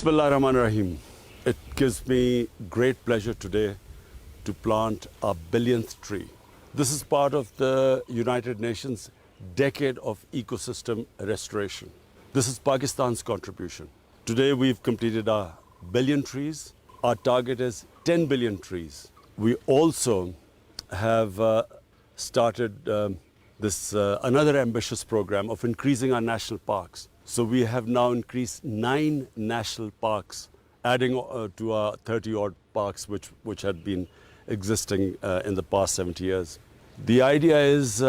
Bismillahirrahmanirrahim. It gives me great pleasure today to plant our billionth tree. This is part of the United Nations Decade of Ecosystem Restoration. This is Pakistan's contribution. Today we've completed our billion trees. Our target is 10 billion trees. We also have started another ambitious program of increasing our national parks. So we have now increased 9 national parks, adding to our 30-odd parks which had been existing in the past 70 years. The idea is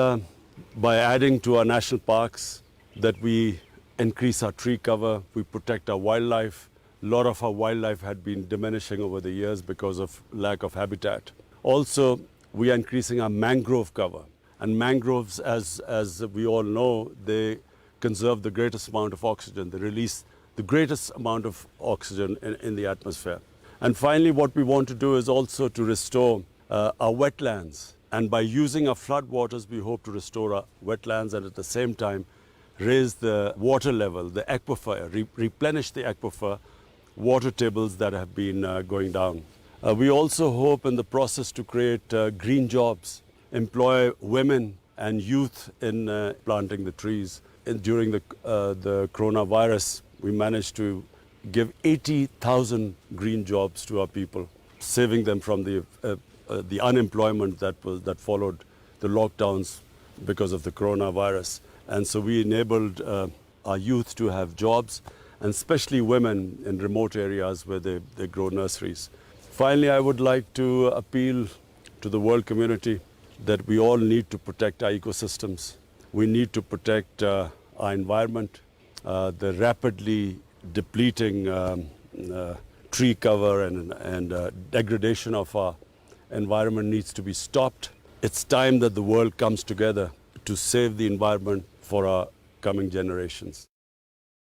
by adding to our national parks that we increase our tree cover, we protect our wildlife. A lot of our wildlife had been diminishing over the years because of lack of habitat. Also, we are increasing our mangrove cover. And mangroves, as we all know, they conserve the greatest amount of oxygen. They release the greatest amount of oxygen in the atmosphere. And finally, what we want to do is also to restore our wetlands. And by using our floodwaters, we hope to restore our wetlands and at the same time raise the water level, the aquifer, replenish the aquifer water tables that have been going down. We also hope in the process to create green jobs, employ women and youth in planting the trees. During the coronavirus, we managed to give 80,000 green jobs to our people, saving them from the unemployment that followed the lockdowns because of the coronavirus. And so we enabled our youth to have jobs, and especially women in remote areas where they grow nurseries. Finally, I would like to appeal to the world community that we all need to protect our ecosystems. We need to protect our environment. The rapidly depleting tree cover and degradation of our environment needs to be stopped. It's time that the world comes together to save the environment for our coming generations.